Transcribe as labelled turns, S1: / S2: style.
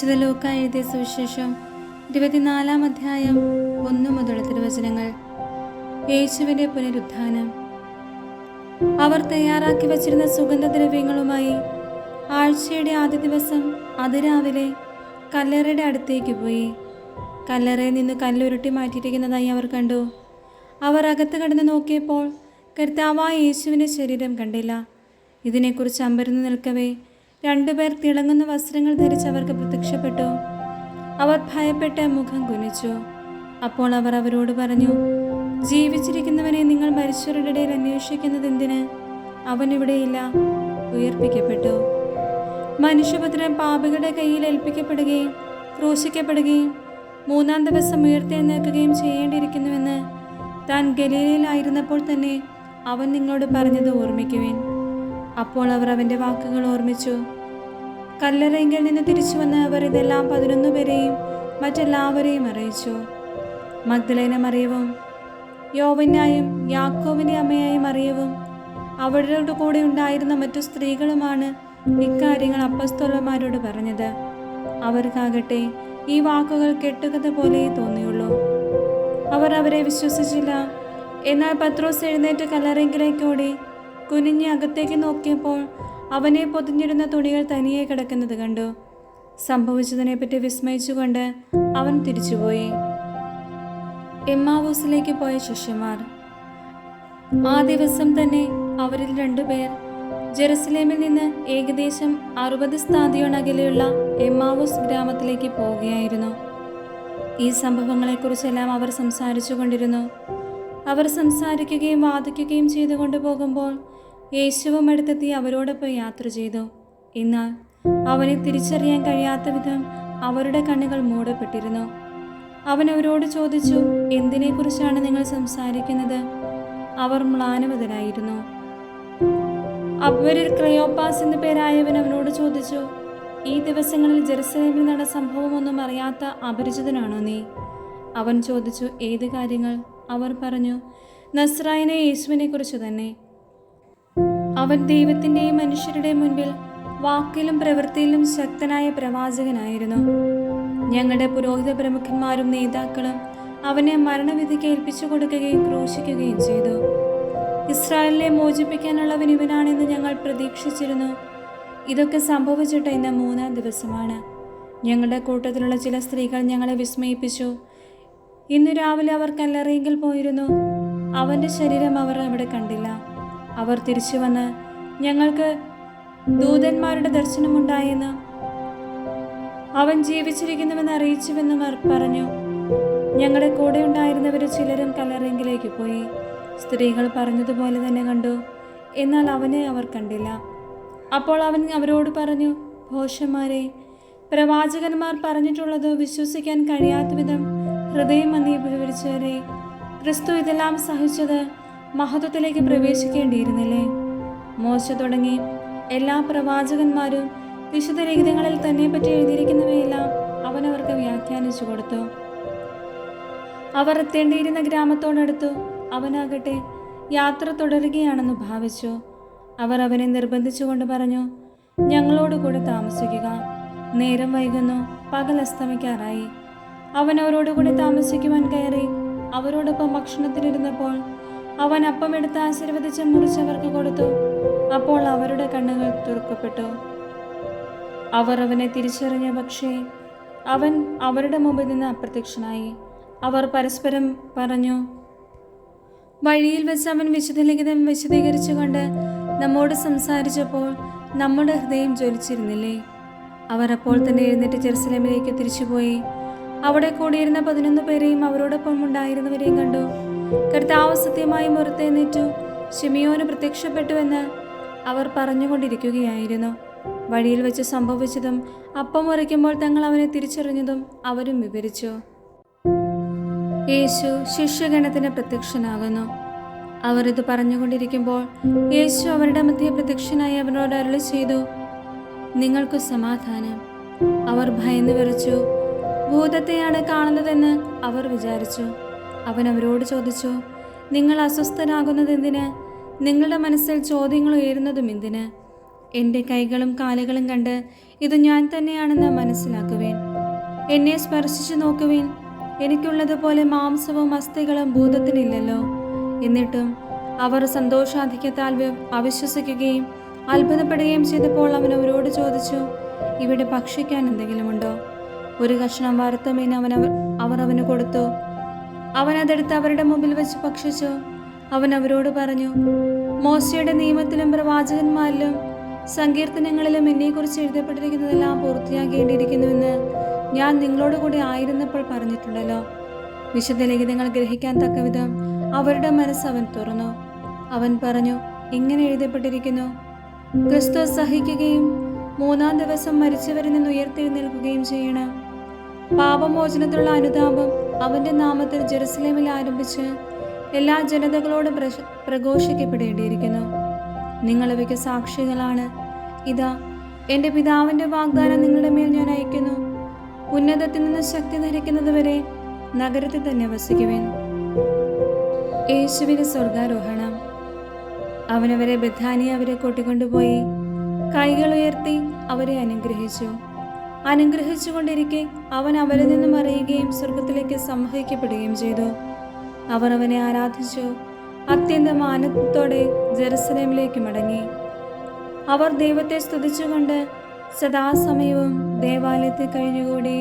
S1: വിശുദ്ധ ലൂക്ക എഴുതിയ സുവിശേഷം 24-ാം അധ്യായം 1 മുതലുള്ള തിരുവചനങ്ങൾ. യേശുവിന്റെ പുനരുത്ഥാനം. അവർ തയ്യാറാക്കി വച്ചിരുന്ന സുഗന്ധദ്രവ്യങ്ങളുമായി ആഴ്ചയുടെ ആദ്യ ദിവസം അതിരാവിലെ കല്ലറയുടെ അടുത്തേക്ക് പോയി. കല്ലറയിൽ നിന്ന് കല്ലുരുട്ടി മാറ്റിയിരിക്കുന്നതായി അവർ കണ്ടു. അവർ അകത്ത് കടന്നു നോക്കിയപ്പോൾ കർത്താവായ യേശുവിൻ്റെ ശരീരം കണ്ടില്ല. ഇതിനെക്കുറിച്ച് അമ്പരന്ന് നിൽക്കവേ രണ്ടുപേർ തിളങ്ങുന്ന വസ്ത്രങ്ങൾ ധരിച്ച് അവർക്ക് പ്രത്യക്ഷപ്പെട്ടു. അവർ ഭയപ്പെട്ട് മുഖം കുനിച്ചു. അപ്പോൾ അവർ അവരോട് പറഞ്ഞു, ജീവിച്ചിരിക്കുന്നവനെ നിങ്ങൾ മരിച്ചവരുടെ ഇടയിൽ അന്വേഷിക്കുന്നത് എന്തിന്? അവൻ ഇവിടെയില്ല, ഉയർപ്പിക്കപ്പെട്ടു. മനുഷ്യപുത്രൻ പാപികളുടെ കയ്യിൽ ഏൽപ്പിക്കപ്പെടുകയും ക്രൂശിക്കപ്പെടുകയും 3-ാം ദിവസം ഉയർത്തെഴുന്നേൽക്കുകയും ചെയ്യേണ്ടിയിരിക്കുന്നുവെന്ന് താൻ ഗലീലയിലായിരുന്നപ്പോൾ തന്നെ അവൻ നിങ്ങളോട് പറഞ്ഞത് ഓർമ്മിക്കുവിൻ. അപ്പോൾ അവർ അവൻ്റെ വാക്കുകൾ ഓർമ്മിച്ചു. കല്ലറയിൽ നിന്ന് തിരിച്ചു വന്ന് അവർ ഇതെല്ലാം 11 പേരെയും മറ്റെല്ലാവരെയും അറിയിച്ചു. മഗ്ദലേന മറിയവും യോവന്നായും യാക്കോബിൻ്റെ അമ്മയായ മറിയവും അവരുടെ കൂടെ ഉണ്ടായിരുന്ന മറ്റു സ്ത്രീകളുമാണ് ഇക്കാര്യങ്ങൾ അപ്പസ്തോലന്മാരോട് പറഞ്ഞത്. അവർക്കാകട്ടെ ഈ വാക്കുകൾ കെട്ടുകഥ പോലെ തോന്നിയുള്ളൂ. അവർ അവരെ വിശ്വസിച്ചില്ല. എന്നാൽ പത്രോസ് എഴുന്നേറ്റ് കല്ലറയിലേക്ക് ഓടി കുനിഞ്ഞ് അകത്തേക്ക് നോക്കിയപ്പോൾ അവനെ പൊതിഞ്ഞിടുന്ന തുണികൾ തനിയെ കിടക്കുന്നത് കണ്ടു. സംഭവിച്ചതിനെപ്പറ്റി വിസ്മയിച്ചുകൊണ്ട് അവൻ തിരിച്ചുപോയി. എമ്മാവൂസിലേക്ക് പോയ ശിഷ്യന്മാർ. ആ ദിവസം തന്നെ അവരിൽ 2 പേർ ജെറുസലേമിൽ നിന്ന് ഏകദേശം 60 സ്ഥാദിയോൺ അകലെയുള്ള എമ്മാവൂസ് ഗ്രാമത്തിലേക്ക് പോവുകയായിരുന്നു. ഈ സംഭവങ്ങളെക്കുറിച്ചെല്ലാം അവർ സംസാരിച്ചു കൊണ്ടിരുന്നു. അവർ സംസാരിക്കുകയും വാദിക്കുകയും ചെയ്തുകൊണ്ട് പോകുമ്പോൾ യേശുവും അടുത്തെത്തി അവരോടൊപ്പം യാത്ര ചെയ്തു. എന്നാൽ അവനെ തിരിച്ചറിയാൻ കഴിയാത്ത വിധം അവരുടെ കണ്ണുകൾ മൂടപ്പെട്ടിരുന്നു. അവൻ അവരോട് ചോദിച്ചു, എന്തിനെക്കുറിച്ചാണ് നിങ്ങൾ സംസാരിക്കുന്നത്? അവർ മ്ലാനവതരായിരുന്നു. അവരിൽ ക്ലെയോപ്പാസ് എന്നു പേരായവൻ അവനോട് ചോദിച്ചു, ഈ ദിവസങ്ങളിൽ ജെറുസലേമിൽ നടന്ന സംഭവമൊന്നും അറിയാത്ത അപരിചിതനാണോ നീ? അവൻ ചോദിച്ചു, ഏത് കാര്യങ്ങൾ? അവർ പറഞ്ഞു, നസ്രായനായ യേശുവിനെ കുറിച്ച് തന്നെ. അവൻ ദൈവത്തിൻ്റെയും മനുഷ്യരുടെ മുൻപിൽ വാക്കിലും പ്രവൃത്തിയിലും ശക്തനായ പ്രവാചകനായിരുന്നു. ഞങ്ങളുടെ പുരോഹിത പ്രമുഖന്മാരും നേതാക്കളും അവനെ മരണവിധിക്ക് ഏൽപ്പിച്ചു കൊടുക്കുകയും ക്രൂശിക്കുകയും ചെയ്തു. ഇസ്രായേലിനെ മോചിപ്പിക്കാനുള്ളവൻ ഇവനാണെന്ന് ഞങ്ങൾ പ്രതീക്ഷിച്ചിരുന്നു. ഇതൊക്കെ സംഭവിച്ചിട്ട് ഇന്ന് 3-ാം ദിവസമാണ്. ഞങ്ങളുടെ കൂട്ടത്തിലുള്ള ചില സ്ത്രീകൾ ഞങ്ങളെ വിസ്മയിപ്പിച്ചു. ഇന്ന് രാവിലെ അവർ കല്ലറയിൽ പോയിരുന്നു. അവൻ്റെ ശരീരം അവർ അവിടെ കണ്ടില്ല. അവർ തിരിച്ചു വന്ന് ഞങ്ങൾക്ക് ദൂതന്മാരുടെ ദർശനമുണ്ടായെന്ന് അവൻ ജീവിച്ചിരിക്കുന്നുവെന്ന് അറിയിച്ചുവെന്നും പറഞ്ഞു. ഞങ്ങളുടെ കൂടെ ഉണ്ടായിരുന്നവർ ചിലരും കല്ലറയിലേക്ക് പോയി. സ്ത്രീകൾ പറഞ്ഞതുപോലെ തന്നെ കണ്ടു, എന്നാൽ അവനെ അവർ കണ്ടില്ല. അപ്പോൾ അവൻ അവരോട് പറഞ്ഞു, ഭോഷന്മാരെ, പ്രവാചകന്മാർ പറഞ്ഞിട്ടുള്ളത് വിശ്വസിക്കാൻ കഴിയാത്ത വിധം ഹൃദയം മന്ദീഭവിച്ചവരെ, ക്രിസ്തു ഇതെല്ലാം സഹിച്ചത് മഹത്വത്തിലേക്ക് പ്രവേശിക്കേണ്ടിയിരുന്നില്ലേ? മോശ തുടങ്ങി എല്ലാ പ്രവാചകന്മാരും വിശുദ്ധ ലിഖിതങ്ങളിൽ തന്നെ പറ്റി എഴുതിയിരിക്കുന്നവയെല്ലാം അവൻ അവർക്ക് വ്യാഖ്യാനിച്ചു കൊടുത്തു. അവർ എത്തേണ്ടിയിരുന്ന ഗ്രാമത്തോടടുത്തു. അവനാകട്ടെ യാത്ര തുടരുകയാണെന്ന് ഭാവിച്ചു. അവർ അവനെ നിർബന്ധിച്ചുകൊണ്ട് പറഞ്ഞു, ഞങ്ങളോട് കൂടെ താമസിക്കുക, നേരം വൈകുന്നു, പകൽ അസ്തമിക്കാറായി. അവൻ അവരോടുകൂടി താമസിക്കുവാൻ കയറി. അവരോടൊപ്പം ഭക്ഷണത്തിനിരുന്നപ്പോൾ അവൻ അപ്പമെടുത്ത് ആശീർവദിച്ച് മുറിച്ചവർക്ക് കൊടുത്തു. അപ്പോൾ അവരുടെ കണ്ണുകൾ തുറക്കപ്പെട്ടു. അവർ അവനെ തിരിച്ചറിഞ്ഞ, പക്ഷേ അവൻ അവരുടെ മുമ്പിൽ നിന്ന് അപ്രത്യക്ഷനായി. അവർ പരസ്പരം പറഞ്ഞു, വഴിയിൽ വെച്ച് അവൻ വിശുദ്ധ ലിഖിതം വിശദീകരിച്ചുകൊണ്ട് നമ്മോട് സംസാരിച്ചപ്പോൾ നമ്മുടെ ഹൃദയം ജ്വലിച്ചിരുന്നില്ലേ? അവർ അപ്പോൾ തന്നെ എഴുന്നേറ്റ് ജെറുസലേമിലേക്ക് തിരിച്ചുപോയി. അവിടെ കൂടിയിരുന്ന 11 പേരെയും അവരോടൊപ്പം ഉണ്ടായിരുന്നവരെയും കണ്ടു. കർത്താവ് സത്യമായും ഉയർത്തെഴുന്നേറ്റു, ശിമിയോന് പ്രത്യക്ഷപ്പെട്ടുവെന്ന് അവർ പറഞ്ഞുകൊണ്ടിരിക്കുകയായിരുന്നു. വഴിയിൽ വെച്ച് സംഭവിച്ചതും അപ്പം മുറിക്കുമ്പോൾ തങ്ങൾ അവനെ തിരിച്ചറിഞ്ഞതും അവരും വിവരിച്ചു. യേശു ശിഷ്യഗണത്തിന് പ്രത്യക്ഷനാകുന്നു. അവർ ഇത് പറഞ്ഞുകൊണ്ടിരിക്കുമ്പോൾ യേശു അവരുടെ മധ്യേ പ്രത്യക്ഷനായി അവരോട് അരുളി ചെയ്തു, നിങ്ങൾക്ക് സമാധാനം. അവർ ഭയന്നു വിറച്ചു. ഭൂതത്തെയാണ് കാണുന്നതെന്ന് അവർ വിചാരിച്ചു. അവൻ അവരോട് ചോദിച്ചു, നിങ്ങൾ അസ്വസ്ഥരാകുന്നത് എന്തിന്? നിങ്ങളുടെ മനസ്സിൽ ചോദ്യങ്ങൾ ഉയരുന്നതും എന്തിന്? എൻ്റെ കൈകളും കാലുകളും കണ്ട് ഇത് ഞാൻ തന്നെയാണെന്ന് മനസ്സിലാക്കുവേൻ. എന്നെ സ്പർശിച്ചു നോക്കുവേൻ. എനിക്കുള്ളതുപോലെ മാംസവും അസ്ഥികളും ഭൂതത്തിനില്ലല്ലോ. എന്നിട്ടും അവർ സന്തോഷാധിക്യത്താൽ അവിശ്വസിക്കുകയും അത്ഭുതപ്പെടുകയും ചെയ്തപ്പോൾ അവൻ അവരോട് ചോദിച്ചു, ഇവിടെ ഭക്ഷിക്കാൻ എന്തെങ്കിലുമുണ്ടോ? ഒരു കഷ്ണം വറുത്ത മീൻ അവർ അവന് കൊടുത്തു. അവൻ അതെടുത്ത് അവരുടെ മുമ്പിൽ വെച്ച് ഭക്ഷിച്ചു. അവൻ അവരോട് പറഞ്ഞു, മോശയുടെ നിയമത്തിലും പ്രവാചകന്മാരിലും സങ്കീർത്തനങ്ങളിലും എന്നെക്കുറിച്ച് എഴുതപ്പെട്ടിരിക്കുന്നതെല്ലാം പൂർത്തിയാകേണ്ടിയിരിക്കുന്നുവെന്ന് ഞാൻ നിങ്ങളോട് കൂടി ആയിരുന്നപ്പോൾ പറഞ്ഞിട്ടുണ്ടല്ലോ. വിശുദ്ധ ലിഖിതങ്ങൾ ഗ്രഹിക്കാൻ തക്കവിധം അവരുടെ മനസ്സ് അവൻ തുറന്നു. അവൻ പറഞ്ഞു, ഇങ്ങനെ എഴുതപ്പെട്ടിരിക്കുന്നു, ക്രിസ്തു സഹിക്കുകയും 3-ാം ദിവസം മരിച്ചവരിൽ നിന്ന് ഉയർത്തെഴുന്നേൽക്കുകയും ചെയ്യണം. പാപമോചനത്തിലുള്ള അനുതാപം അവൻ്റെ നാമത്തിൽ ജെറുസലേമിൽ ആരംഭിച്ച് എല്ലാ ജനതകളോടും പ്രഘോഷിക്കപ്പെടേണ്ടിയിരിക്കുന്നു. നിങ്ങളവയ്ക്ക് സാക്ഷികളാണ്. ഇതാ, എൻ്റെ പിതാവിൻ്റെ വാഗ്ദാനം നിങ്ങളുടെ മേൽ ഞാൻ അയക്കുന്നു. ഉന്നതത്തിൽ നിന്ന് ശക്തി ധരിക്കുന്നത് വരെ നഗരത്തിൽ തന്നെ വസിക്കുവേൻ. യേശുവിന്റെ സ്വർഗാരോഹണം. അവനവരെ ബഥാനിയ അവരെ കൂട്ടിക്കൊണ്ടുപോയി കൈകൾ ഉയർത്തി അവരെ അനുഗ്രഹിച്ചുകൊണ്ടിരിക്കെ അവൻ അവരിൽ നിന്നും അറിയുകയും സ്വർഗത്തിലേക്ക് സംവഹിക്കപ്പെടുകയും ചെയ്തു. അവർ അവനെ ആരാധിച്ചു. അത്യന്തം ആനന്ദത്തോടെ ജെറുസലേമിലേക്ക് മടങ്ങി. അവർ ദൈവത്തെ സ്തുതിച്ചുകൊണ്ട് സദാസമയവും ദേവാലയത്തിൽ കഴിഞ്ഞുകൂടി.